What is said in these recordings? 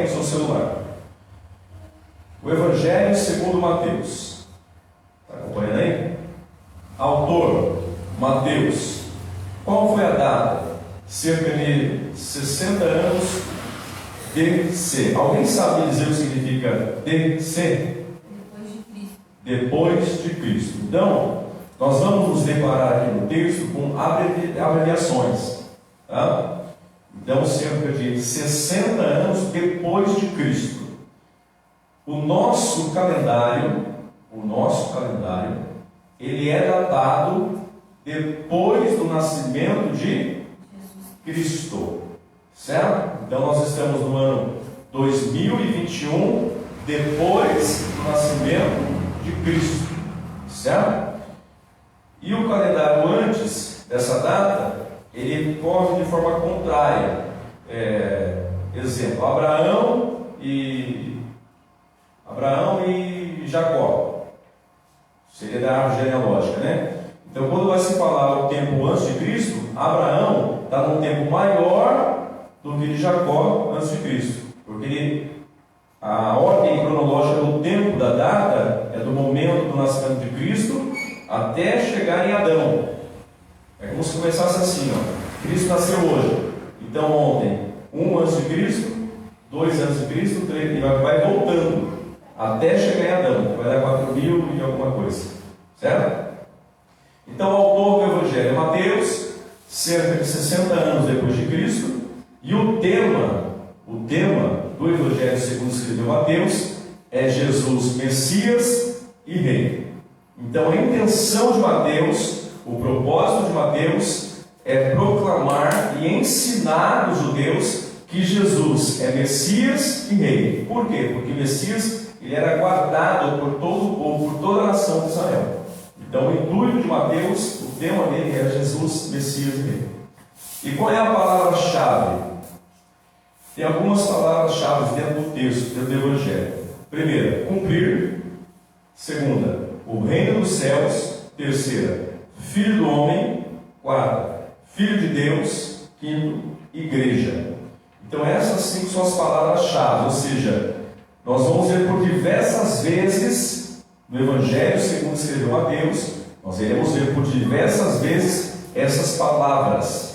em seu celular. O Evangelho segundo Mateus. Está acompanhando aí? Autor, Mateus. Qual foi a data? Cerca de 60 anos DC. Alguém sabe dizer o que significa DC? Depois de Cristo. Depois de Cristo. Então, nós vamos nos deparar aqui no texto com abreviações. Tá? Então, cerca de 60 anos depois de Cristo. O nosso calendário, ele é datado depois do nascimento de Cristo. Certo? Então, nós estamos no ano 2021, depois do nascimento de Cristo. Certo? E o calendário antes dessa data, ele corre de forma contrária. Exemplo, Abraão e Jacó. Seria da árvore genealógica, né? Então, quando vai se falar o tempo antes de Cristo, Abraão está num tempo maior do que de Jacó antes de Cristo. Porque a ordem cronológica do tempo da data é do momento do nascimento de Cristo até chegar em Adão. É como se começasse assim, ó. Cristo nasceu hoje. Então ontem, 1 antes de Cristo, 2 antes de Cristo, 3, e vai voltando até chegar em Adão, que vai dar 4.000 e alguma coisa. Certo? Então o autor do Evangelho é Mateus, cerca de 60 anos depois de Cristo, e o tema do Evangelho segundo escreveu Mateus é Jesus, Messias e Rei. Então a intenção de Mateus, o propósito de Mateus é proclamar e ensinar os judeus que Jesus é Messias e Rei. Por quê? Porque Messias ele era guardado por todo o povo, por toda a nação de Israel. Então o intuito de Mateus, o tema dele é Jesus, Messias e Rei. E qual é a palavra-chave? Tem algumas palavras-chave dentro do texto, dentro do Evangelho. Primeira, cumprir. Segunda, o reino dos céus. Terceira, filho do homem. Quarta, filho de Deus. Quinto, igreja. Então essas 5 são as palavras-chave. Ou seja, nós vamos ver por diversas vezes no Evangelho segundo escreveu Mateus, nós iremos ver por diversas vezes essas palavras.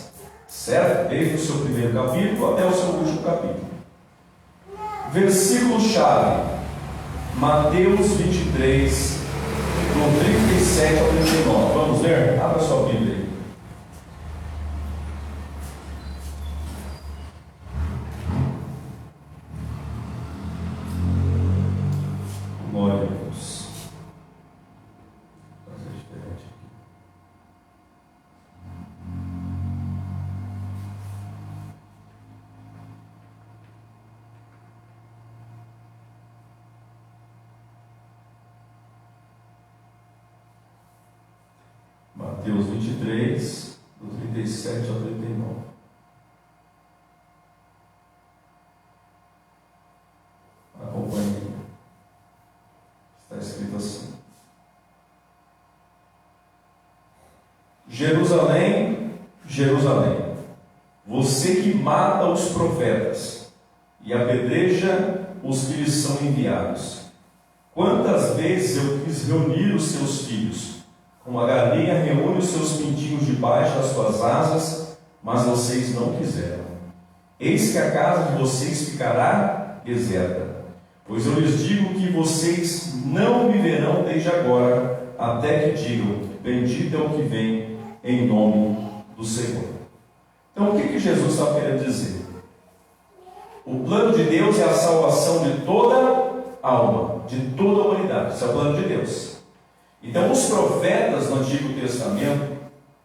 Certo? Desde o seu primeiro capítulo até o seu último capítulo. Versículo-chave, Mateus 23, do 37 ao 39. Vamos ler? Abra sua Bíblia aí. Glória a Deus. Vou fazer diferente aqui. Mateus 23, do 37 ao 39. Acompanhe. Está escrito assim: Jerusalém, Jerusalém, você que mata os profetas e apedreja os que lhes são enviados. Quantas vezes eu quis reunir os seus filhos, como a galinha reúne os seus pintinhos debaixo das suas asas, mas vocês não quiseram. Eis que a casa de vocês ficará deserta, pois eu lhes digo que vocês não me verão desde agora, até que digam: bendito é o que vem em nome do Senhor. Então o que Jesus está querendo dizer? O plano de Deus é a salvação de toda alma, de toda a humanidade. Esse é o plano de Deus. Então os profetas do Antigo Testamento,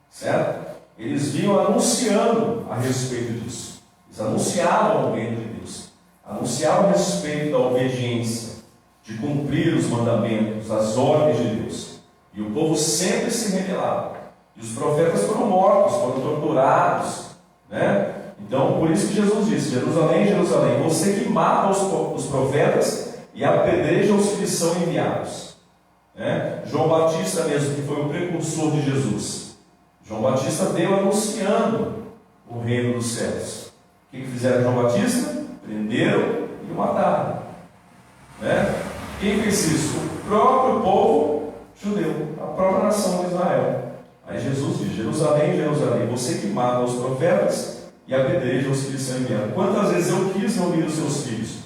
certo? Eles vinham anunciando a respeito disso. Eles anunciavam o reino de Deus, anunciavam a respeito da obediência, de cumprir os mandamentos, as ordens de Deus. E o povo sempre se rebelava. E os profetas foram mortos, foram torturados, né? Então por isso que Jesus disse: Jerusalém, Jerusalém, você que mata os profetas e apedreja os que lhes são enviados. João Batista mesmo, que foi o precursor de Jesus, João Batista veio anunciando o reino dos céus. O que fizeram João Batista? Prenderam e mataram. Né? Quem fez isso? O próprio povo judeu, a própria nação de Israel. Aí Jesus diz: Jerusalém, Jerusalém, você que mata os profetas e apedreja os que lhe são enviados. Quantas vezes eu quis reunir os seus filhos?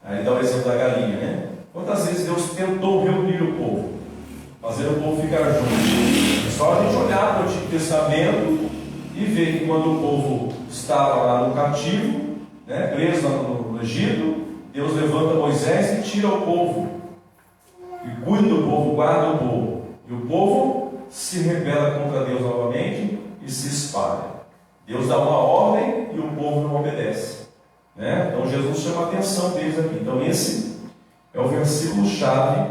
Aí dá o exemplo da galinha, né? Quantas vezes Deus tentou reunir o povo, fazer o povo ficar junto? É só a gente olhar para o Antigo Testamento e ver que quando o povo estava lá no cativo, né, preso no Egito, Deus levanta Moisés e tira o povo, e cuida do povo, guarda o povo, e o povo se rebela contra Deus novamente e se espalha. Deus dá uma ordem e o povo não obedece, né? Então Jesus chama a atenção deles aqui. Então esse é o versículo-chave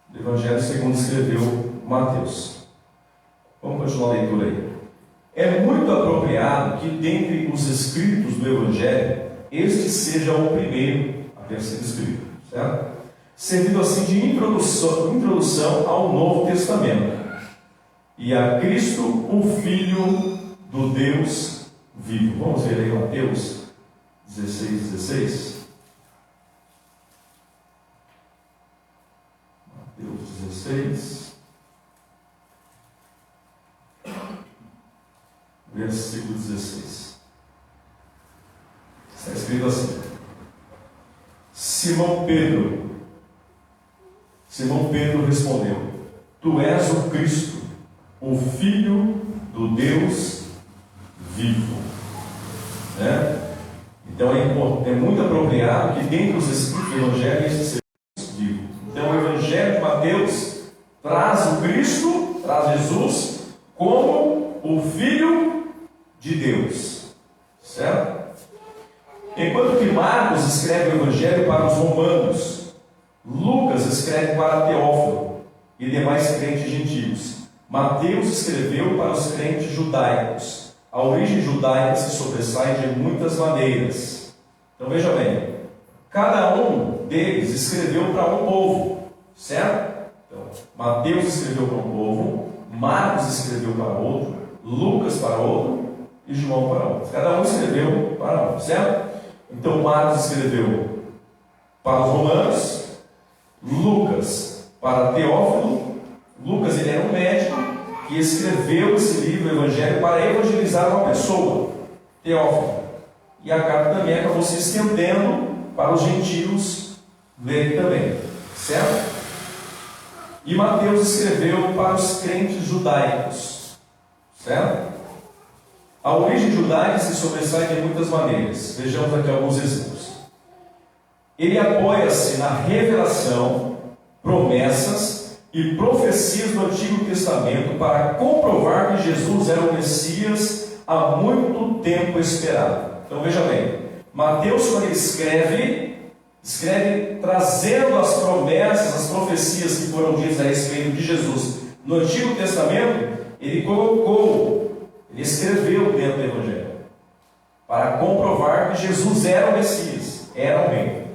do Evangelho segundo escreveu Mateus. Vamos continuar a leitura aí. É muito apropriado que dentre os escritos do Evangelho, este seja o primeiro a ter sido escrito, certo? Servindo assim de introdução ao Novo Testamento e a Cristo, o Filho do Deus vivo. Vamos ver aí Mateus 16. Mateus 16, versículo 16. Está escrito assim: Simão Pedro respondeu: Tu és o Cristo, o Filho do Deus vivo. Né? Então é muito apropriado que dentro dos escritos do Evangelho este seja vivo. Então o Evangelho de Mateus traz o Cristo, traz Jesus como o Filho de Deus, certo? Enquanto que Marcos escreve o Evangelho para os romanos, Lucas escreve para Teófilo e demais crentes gentios. Mateus escreveu para os crentes judaicos. A origem judaica se sobressai de muitas maneiras. Então veja bem, cada um deles escreveu para um povo, certo? Então, Mateus escreveu para um povo, Marcos escreveu para outro, Lucas para outro e João para outro. Cada um escreveu para outro, certo? Então Marcos escreveu para os romanos, Lucas para Teófilo. Lucas ele era um médico que escreveu esse livro, o Evangelho, para evangelizar uma pessoa, Teófilo. E a carta também acabou se estendendo para os gentios lerem também, certo? E Mateus escreveu para os crentes judaicos, certo? A origem judaica se sobressai de muitas maneiras. Vejamos aqui alguns exemplos. Ele apoia-se na revelação, promessas e profecias do Antigo Testamento para comprovar que Jesus era o Messias há muito tempo esperado. Então veja bem, Mateus, quando ele escreve trazendo as promessas, as profecias que foram ditas a respeito de Jesus no Antigo Testamento, ele escreveu dentro do Evangelho para comprovar que Jesus era o Messias, era o Rei,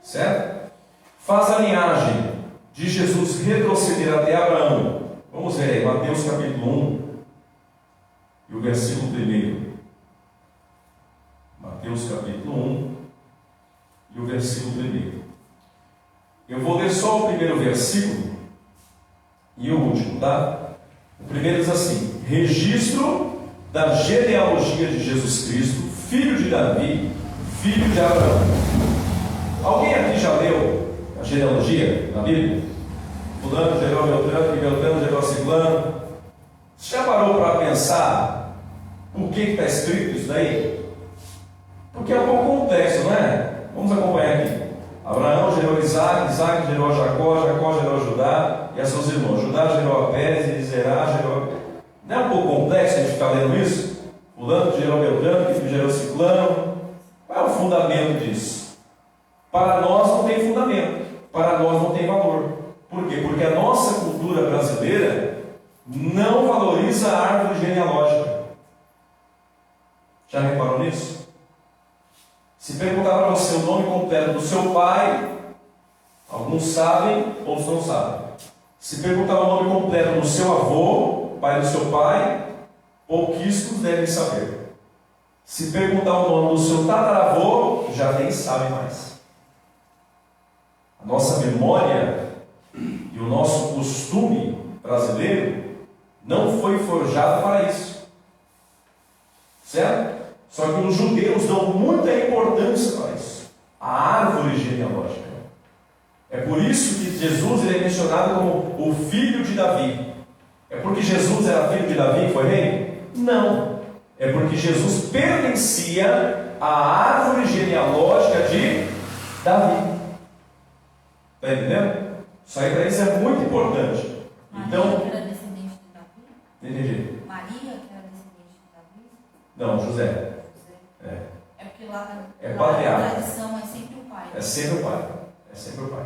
certo? Faz a linhagem de Jesus retroceder até Abraão. Vamos ver aí, Mateus capítulo 1 e o versículo 1. Mateus capítulo 1 e o versículo 1. Eu vou ler só o primeiro versículo e o último, tá? O primeiro diz assim: registro da genealogia de Jesus Cristo, filho de Davi, filho de Abraão. Alguém aqui já leu a genealogia na Bíblia? Fulano gerou Beltrano, e Beltrano gerou Ciclano. Você já parou para pensar por que está escrito isso daí? Porque é um pouco complexo, não é? Vamos acompanhar aqui. Abraão gerou Isaac, Isaac gerou Jacó, Jacó gerou Judá e a seus irmãos. Judá gerou a Pérez, e Zerá gerou... Não é um pouco complexo a gente ficar lendo isso? Fulano gerou Beltrano, que gerou Ciclano. Qual é o fundamento disso? Para nós não tem fundamento, para nós não tem valor. Por quê? Porque a nossa cultura brasileira não valoriza a árvore genealógica. Já reparou nisso? Se perguntar para você o nome completo do seu pai, alguns sabem, outros não sabem. Se perguntar o nome completo do seu avô, pai do seu pai, pouquíssimos devem saber. Se perguntar o nome do seu tataravô, já já nem sabem mais. A nossa memória e o nosso costume brasileiro não foi forjado para isso. Certo? Só que os judeus dão muita importância para isso. A árvore genealógica. É por isso que Jesus ele é mencionado como o filho de Davi. É porque Jesus era filho de Davi e foi rei? Não. É porque Jesus pertencia à árvore genealógica de Davi. Está entendendo? Isso aí para eles é muito importante. Então, Maria, que era descendente de Davi? Entendi. Maria, que era descendente de Davi? Não, José. José. É porque lá É a patriarca. tradição é sempre o pai. É sempre o pai. É sempre o pai.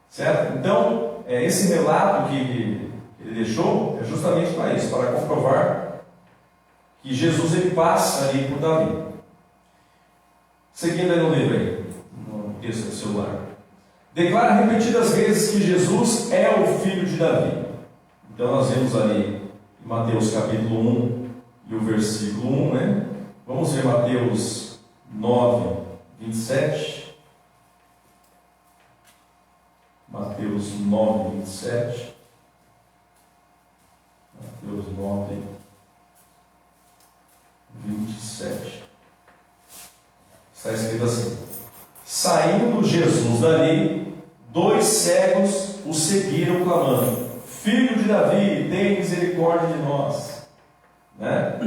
Certo? Então, esse relato que ele deixou é justamente para isso, para comprovar que Jesus ele passa ali por Davi. Seguindo aí no livro aí, no texto do celular. Declara repetidas vezes que Jesus é o filho de Davi. Então nós vemos ali em Mateus capítulo 1 e o versículo 1, né? Vamos ver Mateus 9, 27. Mateus 9, 27. Mateus 9, 27. Está escrito assim: saindo Jesus dali, 2 cegos o seguiram clamando: Filho de Davi, tem misericórdia de nós. Né?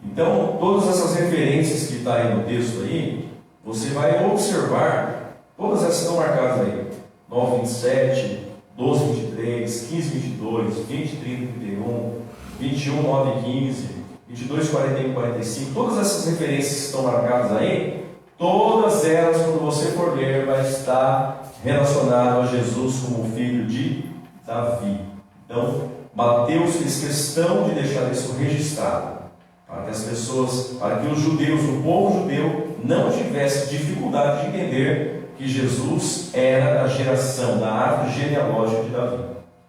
Então, todas essas referências que está aí no texto aí, você vai observar, todas essas estão marcadas aí: 9, 27, 12, 23, 15, 22, 20, 30, 31, 21, 9, 15, 22, 41, 45, todas essas referências que estão marcadas aí, todas elas, quando você for ler, vai estar relacionado a Jesus como filho de Davi. Então, Mateus fez questão de deixar isso registrado, para que as pessoas, para que os judeus, o povo judeu, não tivesse dificuldade de entender que Jesus era da geração, da árvore genealógica de Davi.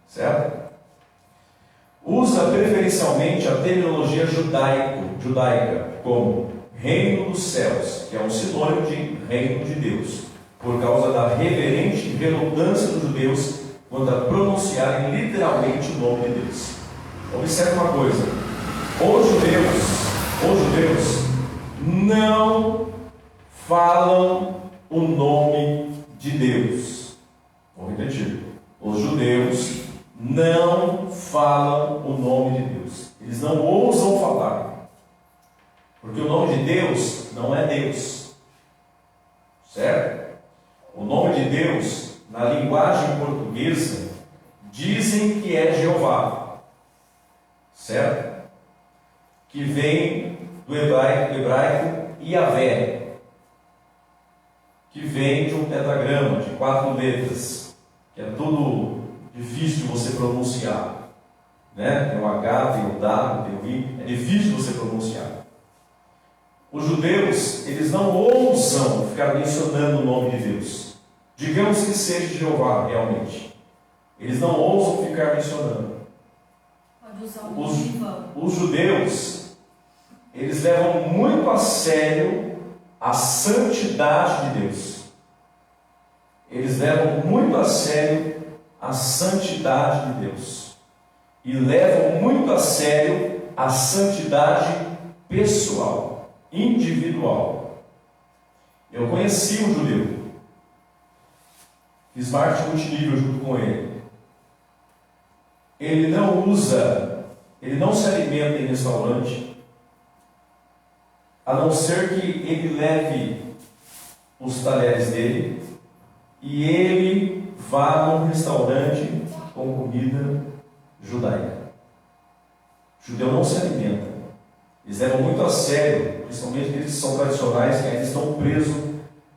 Certo? Usa preferencialmente a terminologia judaica como reino dos céus, que é um sinônimo de reino de Deus, por causa da reverente relutância dos judeus quanto a pronunciarem literalmente o nome de Deus. Observe uma coisa: os judeus não falam o nome de Deus. Vou repetir: os judeus não falam o nome de Deus. Eles não ousam falar, porque o nome de Deus não é Deus. Certo? O nome de Deus, na linguagem portuguesa, dizem que é Jeová. Certo? Que vem do hebraico Yahvé, que vem de um pentagrama de 4 letras, que é tudo difícil de você pronunciar. Né? Tem o H, tem o W, tem o I, é difícil de você pronunciar. Os judeus, eles não ousam ficar mencionando o nome de Deus. Digamos que seja Jeová, realmente. Eles não ousam ficar mencionando. Pode usar o nome em vão. Os judeus, eles levam muito a sério a santidade de Deus. Eles levam muito a sério a santidade de Deus. E levam muito a sério a santidade pessoal, individual. Eu conheci um judeu, fiz marketing multinível junto com ele. Ele não se alimenta em restaurante, a não ser que ele leve os talheres dele e ele vá num restaurante com comida judaica. O judeu não se alimenta. Eles levam muito a sério, principalmente aqueles que são tradicionais, que ainda estão presos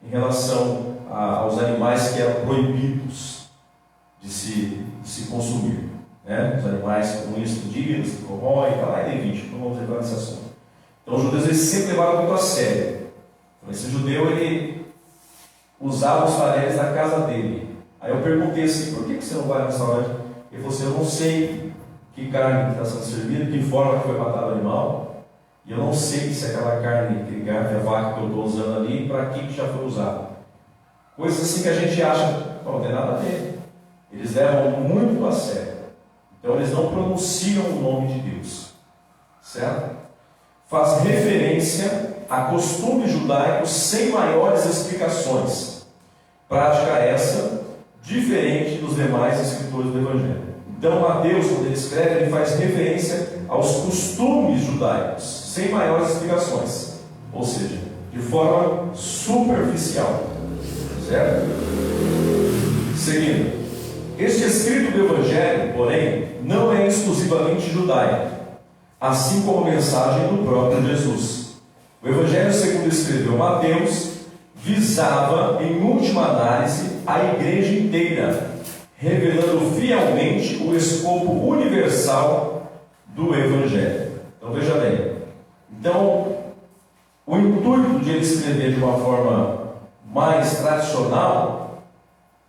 em relação aos animais que eram proibidos de se consumir. Né? Os animais como isso, indígenas, que corroem, está lá em Levítico, não vamos entrar nesse assunto. Então os judeus eles sempre levaram muito a sério. Então, esse judeu ele usava os talheres da casa dele. Aí eu perguntei assim: por que você não vai no restaurante? Ele falou assim: eu não sei que carne está sendo servida, que forma que foi matado o animal, E eu não sei se aquela carne, aquele garfo, a vaca que eu estou usando ali, para que já foi usado. Coisas assim que a gente acha, não tem nada a ver. Eles levam muito a sério. Então eles não pronunciam o nome de Deus. Certo? Faz referência a costumes judaicos sem maiores explicações. Prática essa diferente dos demais escritores do Evangelho. Então Mateus, quando ele escreve, ele faz referência aos costumes judaicos, sem maiores explicações, ou seja, de forma superficial. Certo? Seguindo, este escrito do Evangelho, porém, não é exclusivamente judaico, assim como a mensagem do próprio Jesus. O Evangelho, segundo escreveu Mateus, visava, em última análise, a igreja inteira, revelando fielmente o escopo universal do Evangelho. Então veja bem, então o intuito de ele escrever de uma forma mais tradicional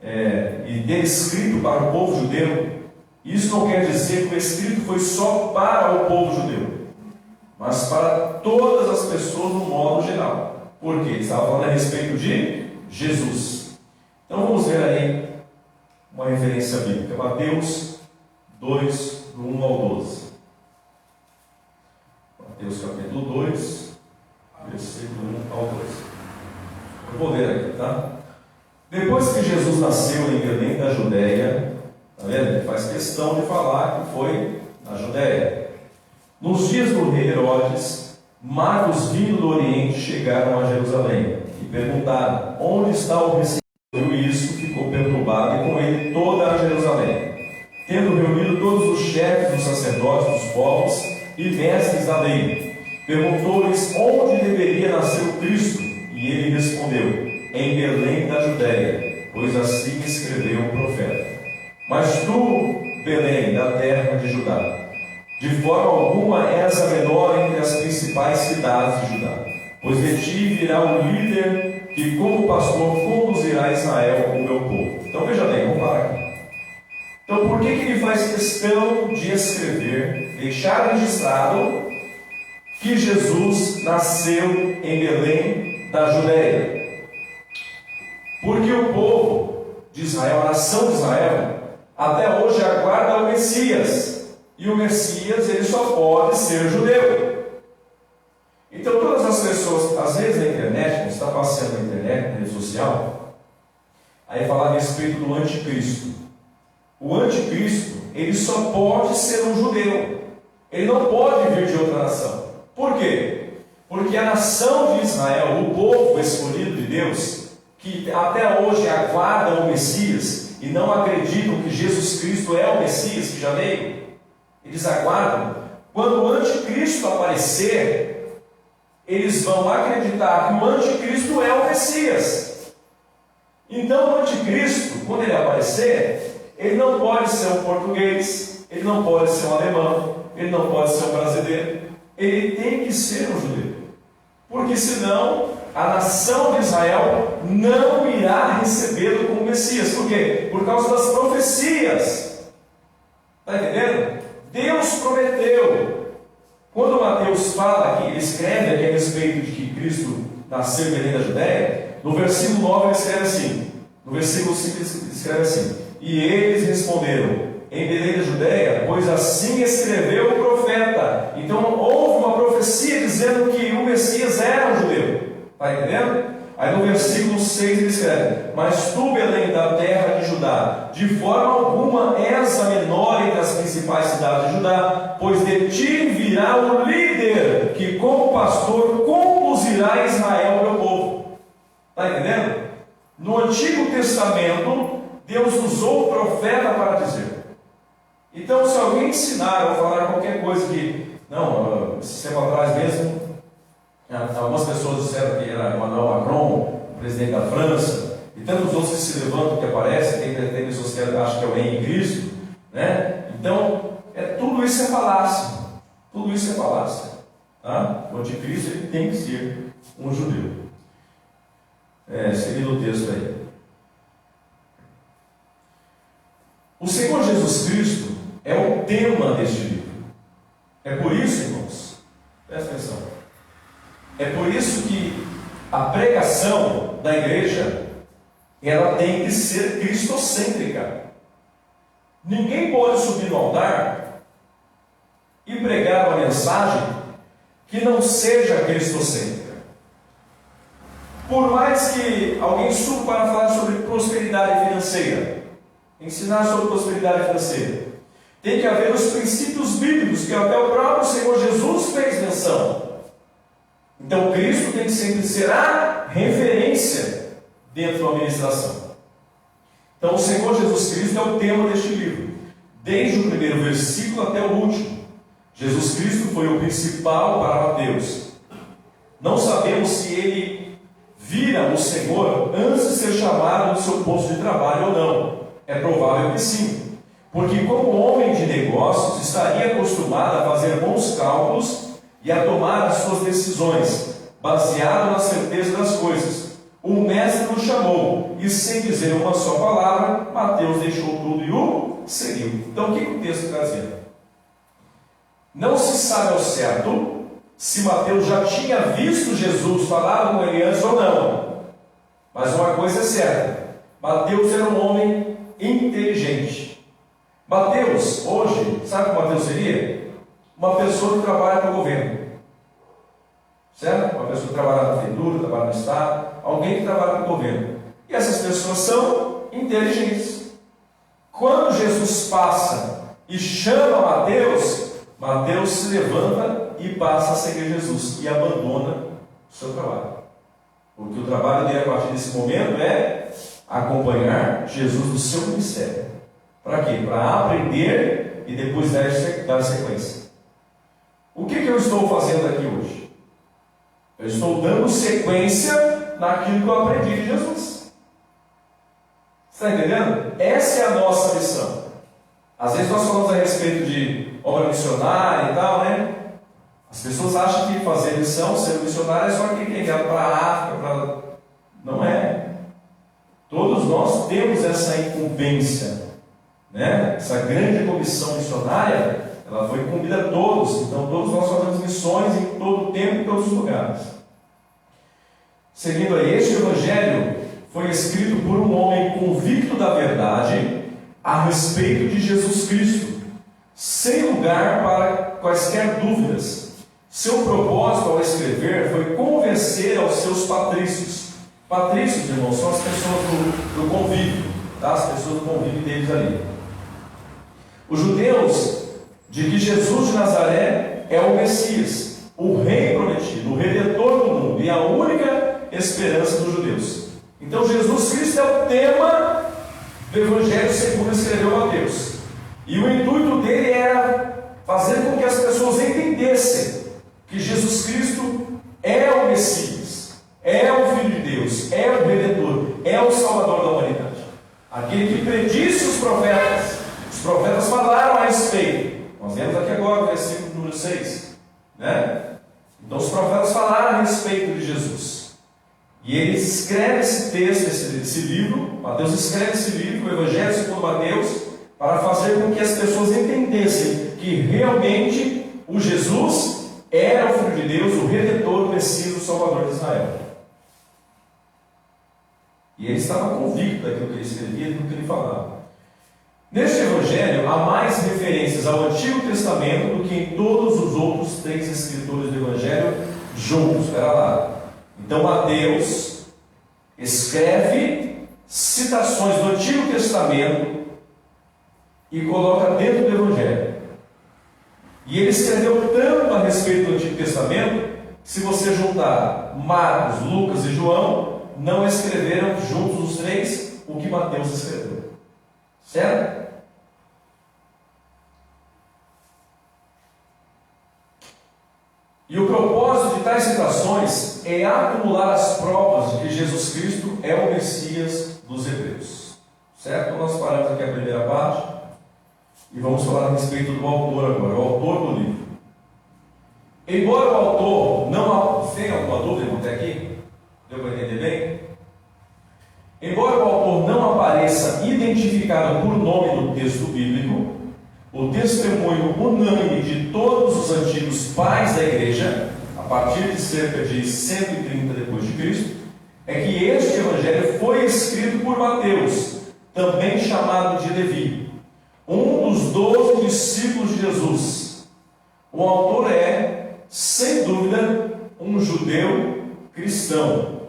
e ter escrito para o povo judeu, isso não quer dizer que o escrito foi só para o povo judeu, mas para todas as pessoas no modo geral. Por quê? Ele estava falando a respeito de Jesus. Então vamos ver aí uma referência bíblica. Mateus 2, do 1 ao 12. Mateus capítulo 2, versículo 1 ao 12. Eu vou ler aqui, tá? Depois que Jesus nasceu em Belém da Judéia, está vendo? Ele faz questão de falar que foi na Judéia. Nos dias do rei Herodes, magos vindo do Oriente chegaram a Jerusalém e perguntaram: onde está o rei? Viu isso, ficou perturbado, e com ele toda a Jerusalém. Tendo reunido todos os chefes dos sacerdotes dos povos e mestres da lei, perguntou-lhes onde deveria nascer o Cristo, e ele respondeu: em Belém da Judéia, pois assim escreveu o profeta. Mas tu, Belém, da terra de Judá, de forma alguma és a menor entre as principais cidades de Judá, pois de ti virá o líder que, como pastor, conduzirá Israel, o meu povo. Então veja bem, vamos parar aqui. Então por que ele faz questão de escrever, deixar registrado que Jesus nasceu em Belém da Judéia? Porque o povo de Israel, a nação de Israel, até hoje aguarda o Messias. E o Messias, ele só pode ser judeu. Então todas as pessoas, às vezes na internet, quando está passando na internet, na rede social, aí fala a respeito do anticristo. O anticristo, ele só pode ser um judeu. Ele não pode vir de outra nação. Por quê? Porque a nação de Israel, o povo escolhido de Deus, que até hoje aguarda o Messias e não acreditam que Jesus Cristo é o Messias que já veio, eles aguardam. Quando o anticristo aparecer, eles vão acreditar que o anticristo é o Messias. Então o anticristo, quando ele aparecer, ele não pode ser um português, ele não pode ser um alemão, ele não pode ser um brasileiro, ele tem que ser um judeu. Porque senão a nação de Israel não irá recebê-lo como Messias. Por quê? Por causa das profecias. Está entendendo? Deus prometeu. Quando Mateus fala aqui, ele escreve aqui a respeito de que Cristo nasceu em Belém da Judéia, no versículo 9 ele escreve assim, no versículo 5 ele escreve assim: e eles responderam: em Belém da Judéia, pois assim escreveu o profeta. Então houve uma profecia dizendo que o Messias era um judeu. Está entendendo? Aí no versículo 6 ele escreve: mas tu, Belém, da terra de Judá, de forma alguma és a menor entre as principais cidades de Judá, pois de ti virá o líder que, como pastor, conduzirá Israel, meu povo. Está entendendo? No Antigo Testamento, Deus usou o profeta para dizer. Então, se alguém ensinar ou falar qualquer coisa que, não, esse tempo atrás mesmo, algumas pessoas disseram que era Emmanuel Macron, o presidente da França, e tantos outros que se levantam, que aparecem, tem pessoas que acham que é o Henrique Cristo, né? Então, tudo isso é falácia. Tudo isso é falácia. Tá? O anticristo, ele tem que ser um judeu. Seguindo o texto aí. O Senhor Jesus Cristo é o tema deste livro. É por isso, irmãos, presta atenção, A pregação da igreja, ela tem que ser cristocêntrica. Ninguém pode subir no altar e pregar uma mensagem que não seja cristocêntrica. Por mais que alguém suba para falar sobre prosperidade financeira, ensinar sobre prosperidade financeira, tem que haver os princípios bíblicos que até o próprio Senhor Jesus fez menção. Então Cristo tem que sempre ser a referência dentro da ministração. Então o Senhor Jesus Cristo é o tema deste livro, desde o primeiro versículo até o último. Jesus Cristo foi o principal para Mateus. Não sabemos se ele vira o Senhor antes de ser chamado do seu posto de trabalho ou não. É provável que sim, porque como homem de negócios estaria acostumado a fazer bons cálculos e a tomar as suas decisões, baseado na certeza das coisas. O mestre o chamou, e sem dizer uma só palavra, Mateus deixou tudo e o seguiu. Então o que o texto está dizendo? Não se sabe ao certo se Mateus já tinha visto Jesus, falado com ele antes ou não. Mas uma coisa é certa: Mateus era um homem inteligente. Mateus, hoje, sabe o que Mateus seria? Uma pessoa que trabalha para o governo. Certo? Uma pessoa que trabalha na prefeitura, trabalha no estado, alguém que trabalha para o governo. E essas pessoas são inteligentes. Quando Jesus passa e chama Mateus, Mateus se levanta e passa a seguir Jesus e abandona o seu trabalho. Porque o trabalho dele a partir desse momento é acompanhar Jesus no seu ministério. Para quê? Para aprender e depois dar sequência. O que eu estou fazendo aqui hoje? Eu estou dando sequência naquilo que eu aprendi de Jesus. Você está entendendo? Essa é a nossa missão. Às vezes nós falamos a respeito de obra missionária e tal, né? As pessoas acham que fazer missão, ser missionário, é só quem quer enviar para a África, Não é. Todos nós temos essa incumbência, né? Essa grande comissão missionária, ela foi incumbida a todos. Então todos nós fazemos missões em todo o tempo, em todos os lugares. Seguindo aí, este Evangelho foi escrito por um homem convicto da verdade a respeito de Jesus Cristo, sem lugar para quaisquer dúvidas. Seu propósito ao escrever foi convencer aos seus patrícios. Patrícios, irmãos, são as pessoas do convívio, tá? As pessoas do convívio deles ali. Os judeus, de que Jesus de Nazaré é o Messias, o Rei prometido, o Redentor do mundo e a única esperança dos judeus. Então Jesus Cristo é o tema do Evangelho segundo escreveu Mateus. E o intuito dele era fazer com que as pessoas entendessem que Jesus Cristo é o Messias, é o Filho de Deus, é o Redentor, é o Salvador da humanidade. Aquele que predisse os profetas. Os profetas falaram a respeito. Nós vemos aqui agora o versículo número 6, né? Então os profetas falaram a respeito de Jesus. E ele escreve esse texto, esse livro. Mateus escreve esse livro, o Evangelho segundo Mateus, para fazer com que as pessoas entendessem que realmente o Jesus era o Filho de Deus, o Redentor, o Messias, o Salvador de Israel. E ele estava convicto daquilo que ele escrevia, daquilo que ele falava. Neste Evangelho há mais referências ao Antigo Testamento do que em todos os outros 3 escritores do Evangelho juntos. Espera lá. Então Mateus escreve citações do Antigo Testamento e coloca dentro do Evangelho. E ele escreveu tanto a respeito do Antigo Testamento que, se você juntar Marcos, Lucas e João, não escreveram juntos os 3 o que Mateus escreveu. Certo? E o propósito de tais citações é acumular as provas de que Jesus Cristo é o Messias dos Hebreus. Certo? Nós paramos aqui a primeira parte e vamos falar a respeito do autor agora, o autor do livro. Embora o autor não... Tem alguma dúvida até aqui? Deu para entender bem? Embora o autor não apareça identificado por nome no texto bíblico, o testemunho unânime de todos os antigos pais da igreja, a partir de cerca de 130 depois de Cristo, é que este evangelho foi escrito por Mateus, também chamado de Levi, um dos 12 discípulos de Jesus. O autor é, sem dúvida, um judeu cristão.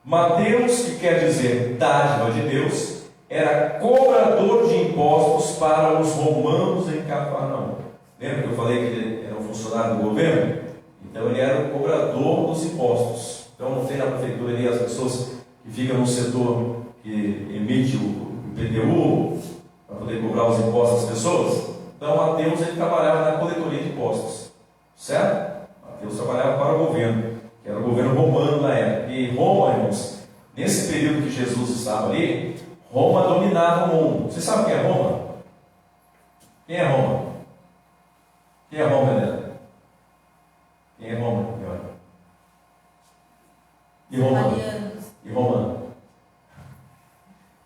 Mateus, que quer dizer dádiva de Deus, era cobrador de impostos para os romanos em Cafarnaum. Lembra que eu falei que ele era um funcionário do governo? Então ele era o cobrador dos impostos. Então não tem na prefeitura ali as pessoas que ficam no setor que emite o IPTU para poder cobrar os impostos das pessoas. Então Mateus ele trabalhava na coletoria de impostos, certo? Mateus trabalhava para o governo, que era o governo romano na época. E Roma, irmãos, nesse período que Jesus estava ali, Roma dominava o mundo. Você sabe quem é Roma? Quem é Roma? Quem é Roma, Helena? Quem é Roma? E Roma? E Roma?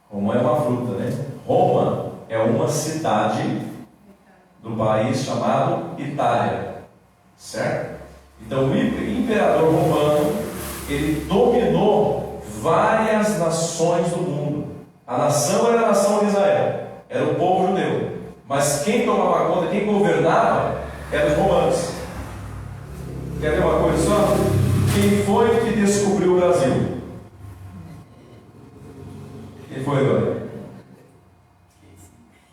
Roma é uma fruta, né? Roma é uma cidade do país chamado Itália, certo? Então o imperador romano, ele dominou várias nações do mundo. A nação era a nação de Israel, era o povo judeu, mas quem tomava conta, quem governava, eram os romanos. Quer ver uma coisa só? Quem foi que descobriu o Brasil? Quem foi, Helena?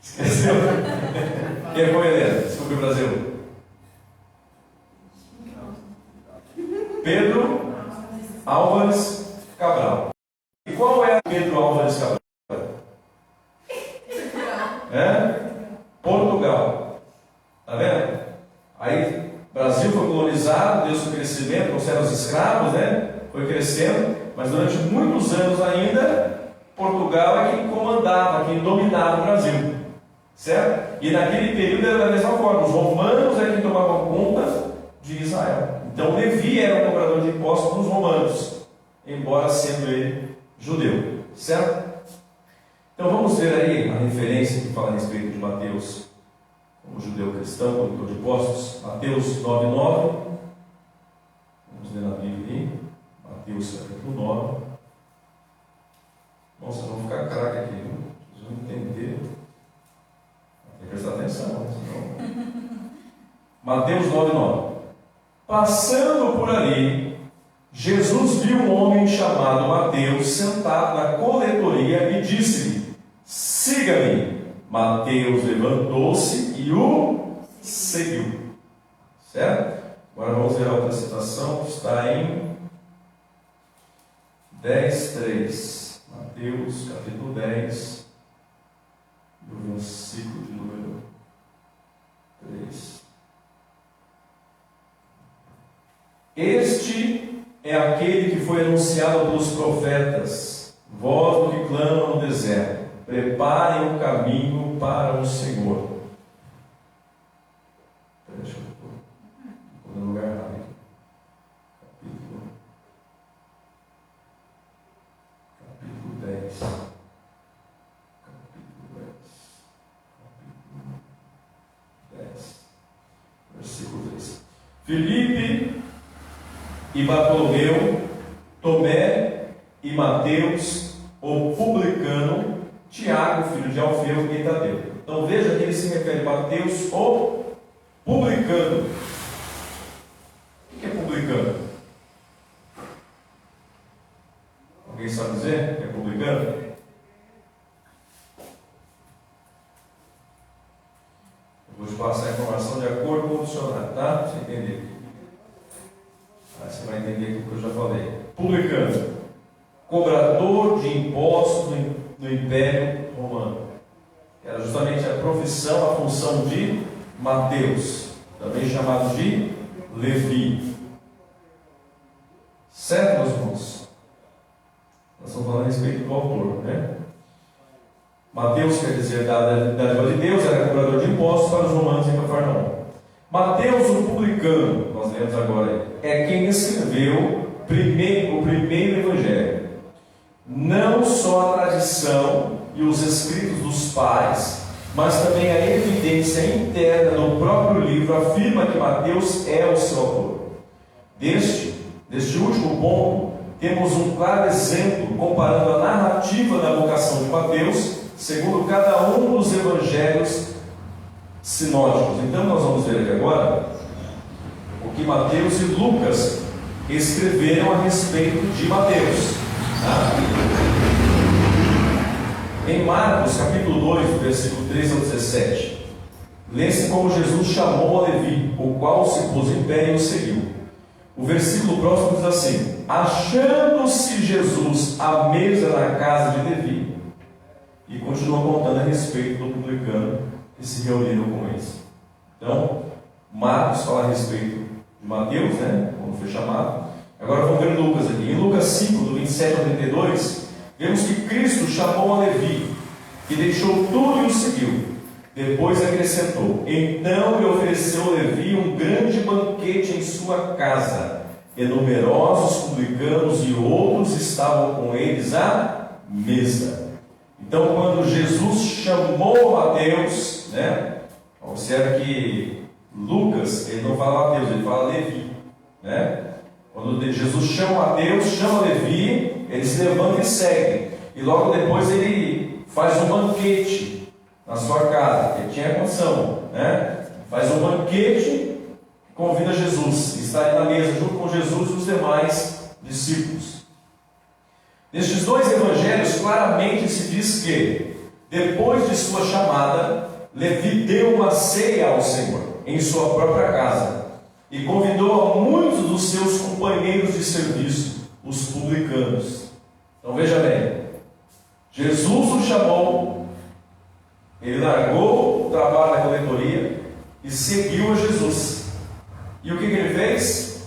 Esqueceu? Quem foi, Helena? Descobriu o Brasil? Pedro Álvares Cabral. E qual é Pedro Álvares Cabral? Portugal. Está vendo? Aí o Brasil foi colonizado, deu seu crescimento, trouxeram os escravos, né? Foi crescendo, mas durante muitos anos ainda, Portugal é quem comandava, quem dominava o Brasil, certo? E naquele período era da mesma forma, os romanos é quem tomavam conta de Israel. Então Levi era o cobrador de impostos dos romanos, embora sendo ele judeu, certo? Então vamos ver aí a referência que fala a respeito de Mateus, como judeu cristão, cobrador de impostos. Mateus 9,9. Vamos ler na Bíblia aí. Mateus capítulo 9. Nossa, vamos ficar craque aqui, viu? Vocês vão entender. Tem que prestar atenção, senão... Mateus 9,9. Passando por ali, Jesus viu um homem chamado Mateus sentado na coletoria e disse-lhe: siga-me. Mateus levantou-se e o seguiu. Certo? Agora vamos ver a outra citação que está em 10:3. Mateus capítulo 10, do versículo de número 3. Este é aquele que foi anunciado pelos profetas, voz do que clama no deserto: preparem um caminho para o Senhor. Deixa eu pôr no lugar errado aqui. Capítulo 10. Capítulo 10. Versículo 3. Filipe e Bartolomeu, Tomé e Mateus, o publicano, Tiago, filho de Alfeu, e Tadeu. Então veja que ele se refere a Mateus, o publicano. O que é publicano? Alguém sabe dizer o que é publicano? Eu vou te passar a informação de acordo com o dicionário, tá? Para você entender. Aí você vai entender o que eu já falei. Publicano, cobrador de impostos no Império Romano. Era justamente a profissão, a função de Mateus, também chamado de Levi. Certo, meus irmãos? Nós estamos falando a respeito do autor, né? Mateus quer dizer dádiva de Deus, era cobrador de impostos para os romanos em Cafarnaum. Mateus, o publicano, nós lemos agora, é quem escreveu o primeiro evangelho. Não só a tradição e os escritos dos pais, mas também a evidência interna do próprio livro afirma que Mateus é o seu autor. Deste último ponto, temos um claro exemplo comparando a narrativa da vocação de Mateus, segundo cada um dos evangelhos sinóticos. Então nós vamos ver aqui agora o que Mateus e Lucas escreveram a respeito de Mateus. Em Marcos, capítulo 2, do versículo 13 ao 17, lê-se como Jesus chamou a Levi, o qual se pôs em pé e o seguiu. O versículo próximo diz assim: achando-se Jesus à mesa na casa de Levi, e continua contando a respeito do publicano que se reuniram com eles. Então, Marcos fala a respeito de Mateus, como foi chamado. Agora vamos ver Lucas aqui. Em Lucas 5, do 27 ao 32, vemos que Cristo chamou a Levi, que deixou tudo e o seguiu. Depois acrescentou: então lhe ofereceu Levi um grande banquete em sua casa, e numerosos publicanos e outros estavam com eles à mesa. Então, quando Jesus chamou Mateus, observe que Lucas, ele não fala Mateus, ele fala Levi, Quando Jesus chama Mateus, chama Levi, ele se levanta e segue, e logo depois ele faz um banquete na sua casa. Ele tinha condição, faz um banquete, convida Jesus, está ali na mesa junto com Jesus e os demais discípulos. Nestes dois evangelhos claramente se diz que, depois de sua chamada, Levi deu uma ceia ao Senhor em sua própria casa e convidou a muitos dos seus companheiros de serviço, os publicanos. Então veja bem, Jesus o chamou, ele largou o trabalho da coletoria e seguiu a Jesus. E o que ele fez?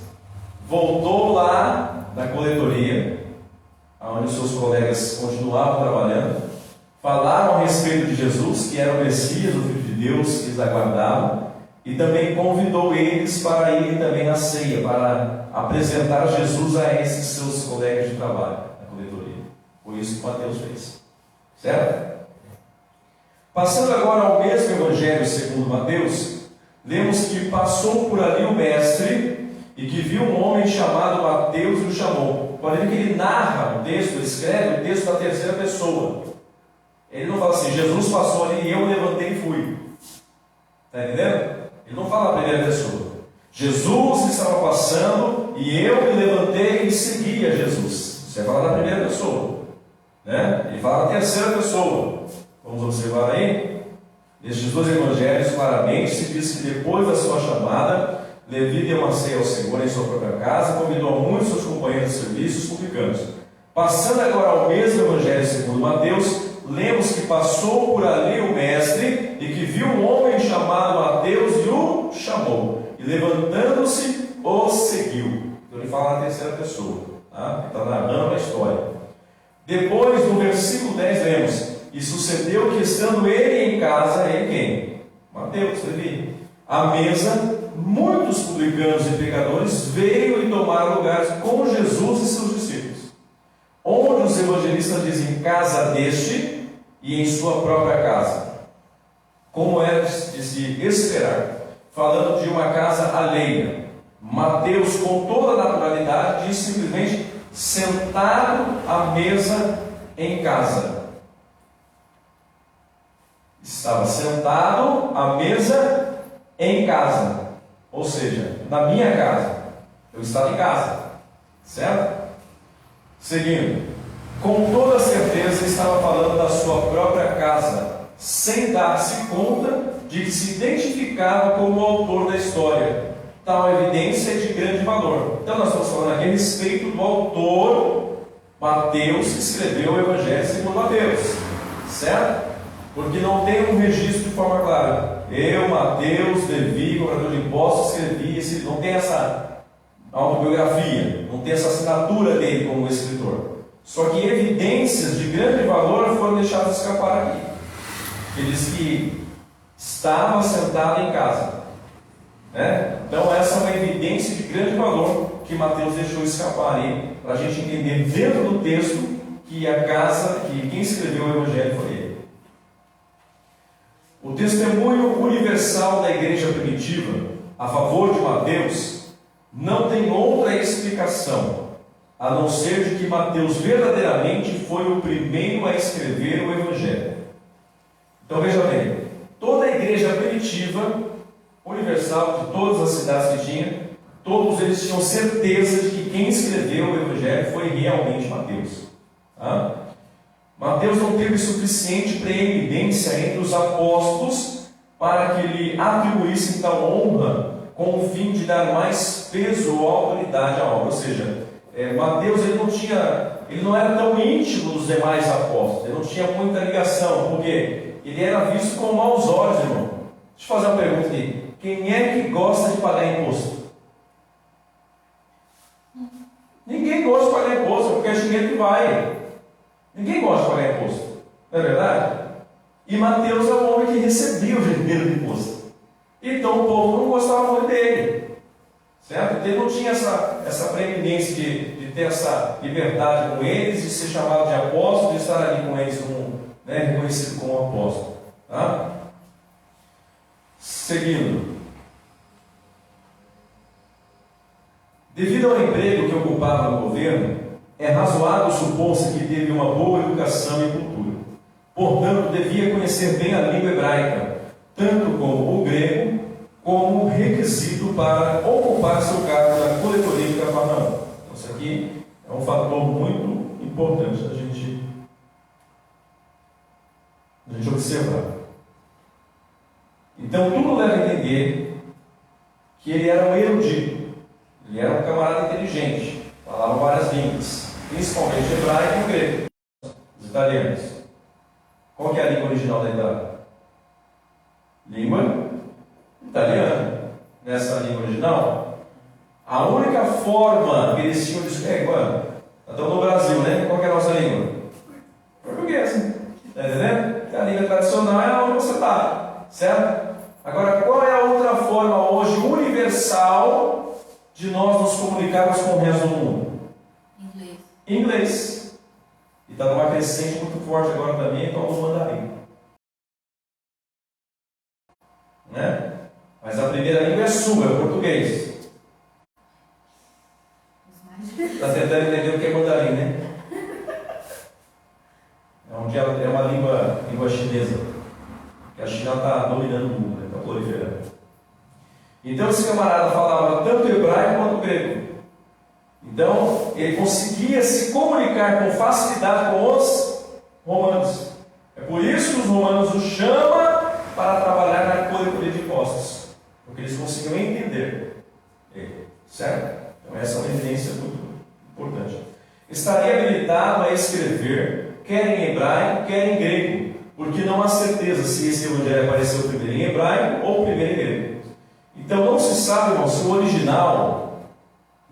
Voltou lá na coletoria, onde seus colegas continuavam trabalhando, falaram a respeito de Jesus, que era o Messias, o Filho de Deus, que eles aguardavam, e também convidou eles para irem também à ceia, para apresentar Jesus a esses seus colegas de trabalho na coletoria. Foi isso que Mateus fez. Certo? Passando agora ao mesmo evangelho segundo Mateus, lemos que passou por ali o mestre e que viu um homem chamado Mateus e o chamou. Pode ver que ele narra o texto, ele escreve o texto da terceira pessoa. Ele não fala assim: Jesus passou ali e eu levantei e fui. Está entendendo? Ele não fala a primeira pessoa. Jesus estava passando e eu me levantei e segui a Jesus. Você fala da primeira pessoa, Ele fala da terceira pessoa. Vamos observar aí. Nestes dois evangelhos, claramente se diz que depois da sua chamada, Levi deu uma ceia ao Senhor em sua própria casa e convidou a muitos seus companheiros de serviço, os publicanos. Passando agora ao mesmo evangelho segundo Mateus, lemos que passou por ali o mestre e que viu um homem chamado Mateus e o chamou. E levantando-se, o seguiu. Então ele fala na terceira pessoa. Ele está narrando a história. Depois, no versículo 10, lemos: e sucedeu que, estando ele em casa, ele quem? Mateus, Levi, à mesa, muitos publicanos e pecadores veio e tomaram lugares com Jesus e seus discípulos. Onde os evangelistas dizem casa deste e em sua própria casa, como é de se esperar, falando de uma casa alheia. Mateus, com toda a naturalidade, diz simplesmente sentado à mesa em casa. Estava sentado à mesa em casa, ou seja, na minha casa. Eu estava em casa, certo? Seguindo, com toda certeza estava falando da sua própria casa, sem dar-se conta de que se identificava como o autor da história. Tal evidência é de grande valor. Então nós estamos falando aqui a respeito do autor Mateus, que escreveu o Evangelho segundo Mateus, certo? Porque não tem um registro de forma clara. Eu, Mateus, Levi, cobrador de impostos, escrevi, não tem essa autobiografia, não tem essa assinatura dele como escritor. Só que evidências de grande valor foram deixadas escapar aqui. Ele diz que estava sentado em casa, Então essa é uma evidência de grande valor que Mateus deixou escapar aí, para a gente entender dentro do texto que a casa, que quem escreveu o Evangelho foi ele. O testemunho universal da igreja primitiva a favor de Mateus Não tem outra explicação, a não ser de que Mateus verdadeiramente foi o primeiro a escrever o Evangelho. Então veja bem, toda a igreja primitiva, universal, de todas as cidades que tinha, todos eles tinham certeza de que quem escreveu o Evangelho foi realmente Mateus. Tá? Mateus não teve suficiente preeminência entre os apóstolos para que lhe atribuíssem tal honra com o fim de dar mais peso ou autoridade à obra. Ou seja, Mateus ele não era tão íntimo dos demais apóstolos, ele não tinha muita ligação, porque ele era visto com maus olhos, irmão. Deixa eu fazer uma pergunta aqui: quem é que gosta de pagar imposto? Ninguém gosta de pagar imposto, porque é dinheiro que vai. Ninguém gosta de pagar imposto, não é verdade? E Mateus é o homem que recebia o dinheiro do imposto. Então o povo não gostava muito dele, certo? Ele não tinha essa preeminência de ter essa liberdade com eles, de ser chamado de apóstolo, de estar ali com eles reconhecido como apóstolo. Tá? Seguindo. Devido ao emprego que ocupava no governo, é razoável supor-se que teve uma boa educação e cultura. Portanto, devia conhecer bem a língua hebraica, tanto como o grego, como requisito para ocupar seu cargo na coletoria de Cafarnaum. Então, isso aqui é um fator muito importante da gente observar. Então, tudo leva a entender que ele era um erudito, ele era um camarada inteligente, falava várias línguas, principalmente hebraico e grego, os italianos. Qual que é a língua original da Itália? Língua italiana. Nessa língua original, a única forma que eles tinham de escrever, estamos no Brasil, né? Qual que é a nossa língua? Português. Está entendendo? A língua tradicional é onde você está, certo? Agora, qual é a outra forma hoje universal de nós nos comunicarmos com o resto do mundo? Inglês. Inglês. E está numa crescente muito forte agora também, então o mandarim. Né? Mas a primeira língua é sua, é o português. Está tentando entender o que é mandarim, né? É uma língua chinesa. Que a China está dominando o mundo, está proliferando. Então esse camarada falava tanto hebraico quanto grego. Então ele conseguia se comunicar com facilidade com os romanos. É por isso que os romanos o chamam para trabalhar na coletoria de impostos, porque eles conseguiam entender ele, certo? Então essa é uma evidência muito importante. Estaria habilitado a escrever, quer em hebraico, quer em grego, porque não há certeza se esse evangelho apareceu primeiro em hebraico ou primeiro em grego. Então não se sabe, irmão, se o original,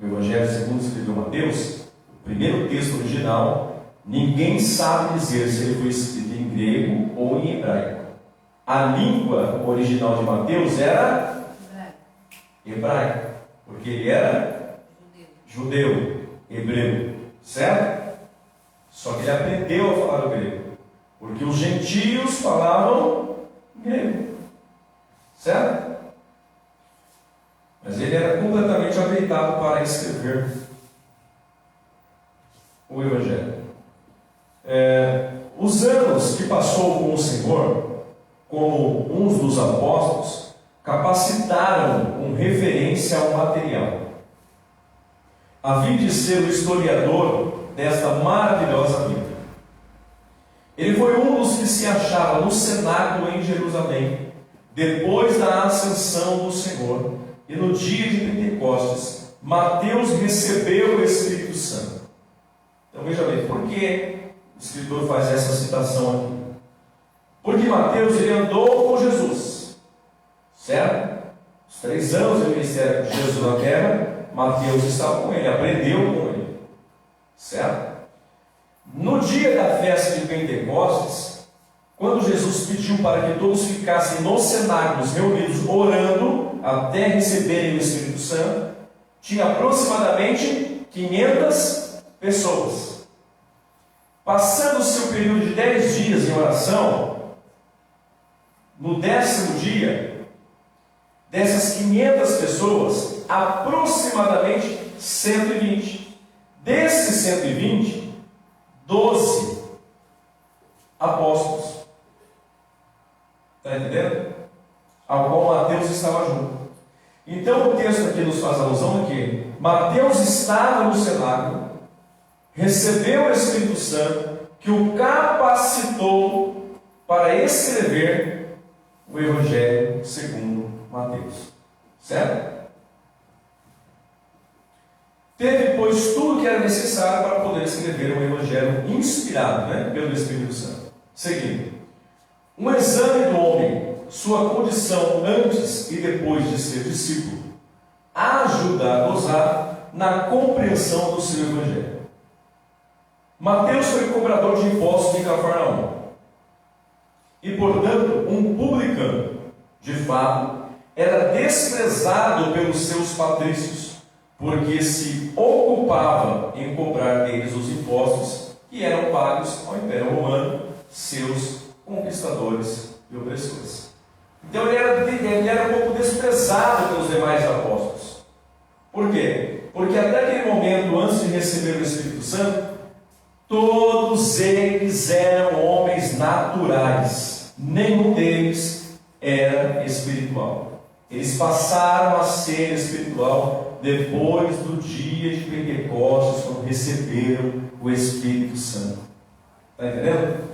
o evangelho segundo escreveu Mateus, o primeiro texto original, ninguém sabe dizer se ele foi escrito em grego ou em hebraico. A língua original de Mateus era hebraico, porque ele era judeu, hebreu, certo? Só que ele aprendeu a falar o grego, porque os gentios falavam grego, certo? Mas ele era completamente habilitado para escrever o Evangelho. Os anos que passou com o Senhor, como uns dos apóstolos, capacitaram com referência ao material, a fim de ser o historiador desta maravilhosa vida. Ele foi um dos que se achava no cenáculo em Jerusalém, depois da ascensão do Senhor, e no dia de Pentecostes, Mateus recebeu o Espírito Santo. Então veja bem, por que o escritor faz essa citação aqui? Porque Mateus ele andou com Jesus, certo? Os 3 anos do ministério de Jesus na terra, Mateus estava com ele, aprendeu com ele, certo? No dia da festa de Pentecostes, quando Jesus pediu para que todos ficassem nos cenáculos reunidos orando até receberem o Espírito Santo, tinha aproximadamente 500 pessoas. Passando-se o período de 10 dias em oração, no 10º dia, dessas 500 pessoas, aproximadamente 120. Desses 120, 12 apóstolos. Está entendendo? Ao qual Mateus estava junto. Então o texto aqui nos faz alusão a que Mateus estava no cenáculo, recebeu o Espírito Santo, que o capacitou para escrever o Evangelho segundo Mateus. Certo? Teve, pois, tudo que era necessário para poder escrever um Evangelho inspirado, pelo Espírito Santo. Seguindo. Um exame do homem, sua condição antes e depois de ser discípulo, ajuda a gozar na compreensão do seu Evangelho. Mateus foi cobrador de impostos de Cafarnaum e, portanto, um publicano. De fato, era desprezado pelos seus patrícios, porque se ocupava em cobrar deles os impostos que eram pagos ao Império Romano, seus conquistadores e opressores. Então ele era um pouco desprezado pelos demais apóstolos. Por quê? Porque até aquele momento, antes de receber o Espírito Santo, todos eles eram homens naturais. Nenhum deles era espiritual. Eles passaram a ser espiritual depois do dia de Pentecostes, quando receberam o Espírito Santo. Está entendendo?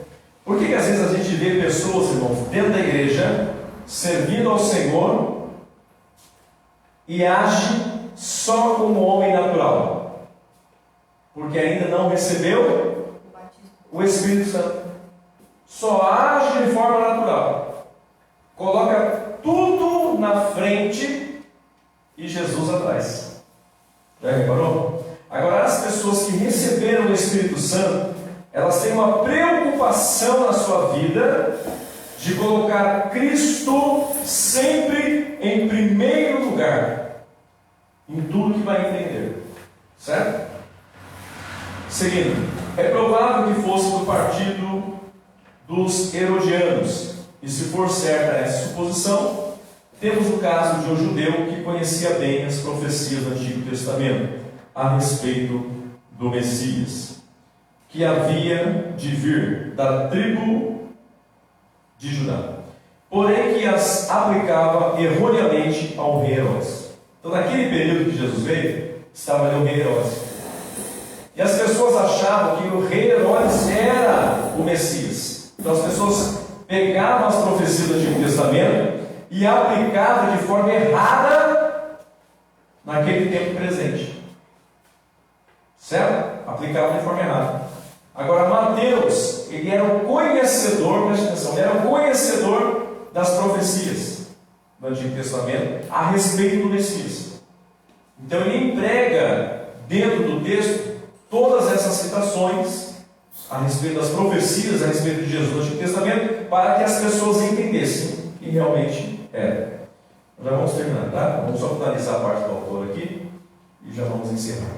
Por que às vezes a gente vê pessoas, irmãos, dentro da igreja, servindo ao Senhor e age só como homem natural? Porque ainda não recebeu o Espírito Santo. Só age de forma natural. Coloca tudo na frente e Jesus atrás. Já reparou? Agora, as pessoas que receberam o Espírito Santo, elas têm uma preocupação na sua vida de colocar Cristo sempre em primeiro lugar, em tudo que vai entender. Certo? Seguindo, é provável que fosse do partido dos herodianos, e se for certa essa suposição, temos o caso de um judeu que conhecia bem as profecias do Antigo Testamento a respeito do Messias, que havia de vir da tribo de Judá, porém que as aplicava erroneamente ao rei Herodes. Então, naquele período que Jesus veio, estava ali o rei Herodes, e as pessoas achavam que o rei Herodes era o Messias. Então as pessoas pegavam as profecias do Antigo Testamento e aplicavam de forma errada naquele tempo presente. Certo? Aplicavam de forma errada. Agora, Mateus, ele era um conhecedor, preste atenção, ele era um conhecedor das profecias do Antigo Testamento a respeito do Messias. Então, ele emprega dentro do texto todas essas citações a respeito das profecias, a respeito de Jesus no Antigo Testamento, para que as pessoas entendessem que realmente era. Já vamos terminar, tá? Vamos só finalizar a parte do autor aqui e já vamos encerrar.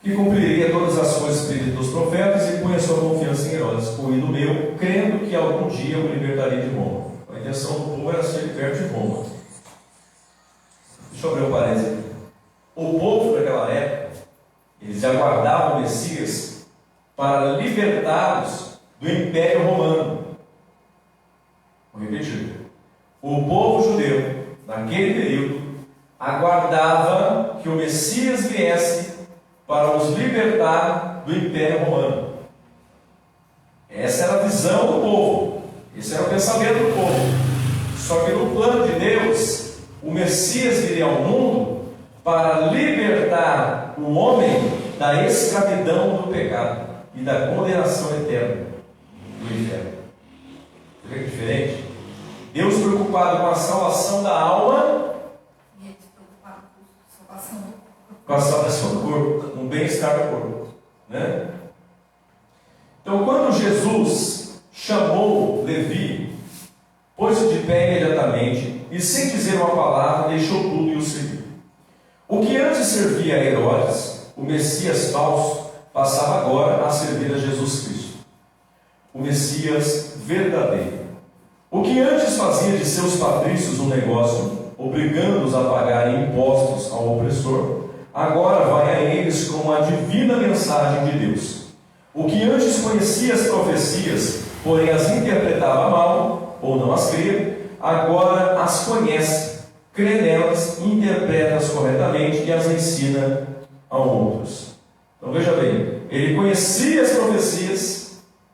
Que cumpriria todas as coisas escritas dos profetas e punha sua confiança em Herodes, o ídolo meu, crendo que algum dia o libertaria de Roma. A intenção do povo era ser liberto de Roma. Deixa eu abrir um parênteses aqui. O povo daquela época, eles aguardavam o Messias para libertá-los do Império Romano. Vou repetir. O povo judeu, naquele período, aguardava que o Messias viesse para os libertar do Império Romano. Essa era a visão do povo. Esse era o pensamento do povo. Só que no plano de Deus, o Messias viria ao mundo para libertar o homem da escravidão do pecado e da condenação eterna do inferno. Você vê que é diferente? Deus preocupado com a salvação da alma E eles preocupados com a salvação do corpo. Com a salvação do corpo, com o bem-estar do corpo, né? Então, quando Jesus chamou Levi, pôs-se de pé imediatamente e, sem dizer uma palavra, deixou tudo e o seguiu. O que antes servia a Herodes, o Messias falso, passava agora a servir a Jesus Cristo, o Messias verdadeiro. O que antes fazia de seus patrícios um negócio, obrigando-os a pagarem impostos ao opressor, agora vai a eles com a divina mensagem de Deus. O que antes conhecia as profecias, porém as interpretava mal, ou não as cria, agora as conhece, crê nelas, interpreta-as corretamente e as ensina a outros. Então veja bem, ele conhecia as profecias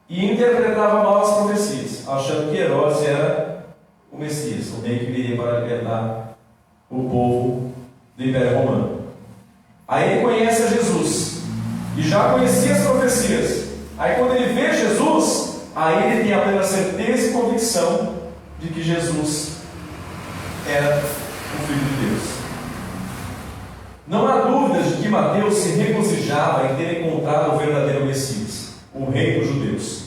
e interpretava mal as profecias, achando que Herodes era o Messias, o rei que viria para libertar o povo do Império Romano. Aí ele conhece a Jesus e já conhecia as profecias. Aí quando ele vê Jesus, aí ele tem a plena certeza e convicção de que Jesus era o Filho de Deus. Não há dúvidas de que Mateus se regozijava em ter encontrado o verdadeiro Messias, o Rei dos Judeus.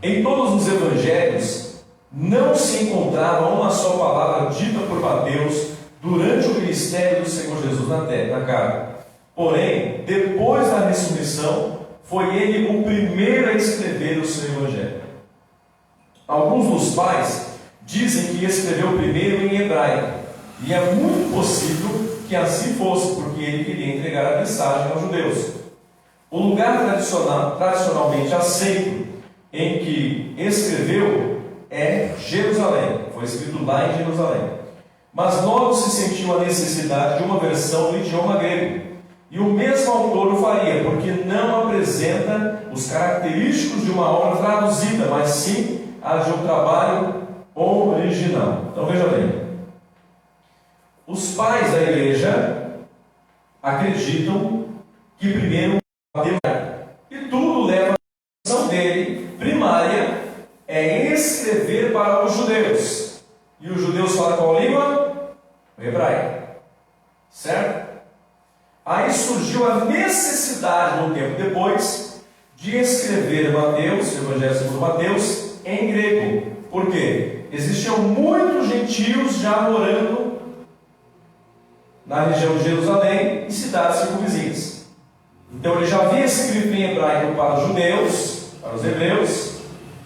Em todos os evangelhos, não se encontrava uma só palavra dita por Mateus durante o ministério do Senhor Jesus na carne. Porém, depois da ressurreição, foi ele o primeiro a escrever o seu evangelho. Alguns dos pais dizem que escreveu primeiro em hebraico, e é muito possível que assim fosse, porque ele queria entregar a mensagem aos judeus. O lugar tradicionalmente aceito em que escreveu é Jerusalém, foi escrito lá em Jerusalém. Mas logo se sentiu a necessidade de uma versão no idioma grego, e o mesmo autor o faria, porque não apresenta os característicos de uma obra traduzida, mas sim a de um trabalho original. Então veja bem, os pais da igreja acreditam que primeiro Mateus, e tudo leva à função dele primária é escrever para os judeus. E os judeus falam qual língua? O hebraico. Certo? Aí surgiu a necessidade, um tempo depois, de escrever Mateus, o Evangelho segundo Mateus, em grego. Por quê? Existiam muitos gentios já morando na região de Jerusalém e cidades circunvizinhas. Então ele já havia escrito em hebraico para os judeus, para os hebreus,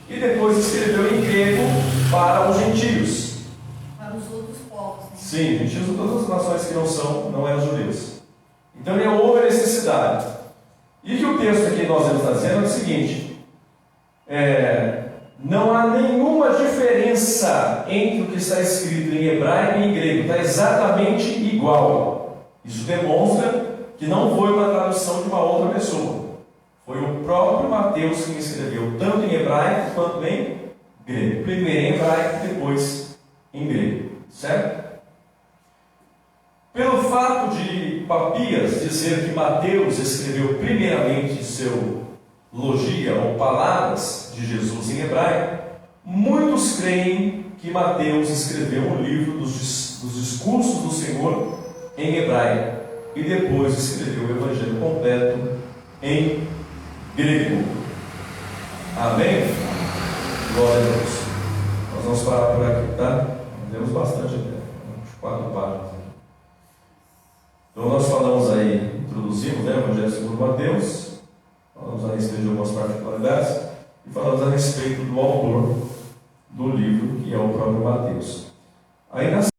e depois escreveu em grego para os gentios. Para os outros povos. Né? Sim, gentios de todas as nações que não eram judeus. Então houve a necessidade. E que o texto aqui nós estamos dizendo é o seguinte: não há nenhuma diferença entre o que está escrito em hebraico e em grego, está exatamente igual. Isso demonstra que não foi uma tradução de uma outra pessoa, foi o próprio Mateus quem escreveu, tanto em hebraico quanto em grego. Primeiro em hebraico, depois em grego, certo? Pelo fato de Papias dizer que Mateus escreveu primeiramente seu logia ou palavras de Jesus em hebraico, muitos creem que Mateus escreveu um livro dos discursos do Senhor em hebraico e depois escreveu o Evangelho completo em grego. Amém? Glória a Deus. Nós vamos parar por aqui, tá? Temos bastante até, 4 páginas. Então nós falamos aí, introduzimos o Evangelho segundo Mateus, falamos a respeito de algumas particularidades e falamos a respeito do autor do livro, que é o próprio Mateus. Aí na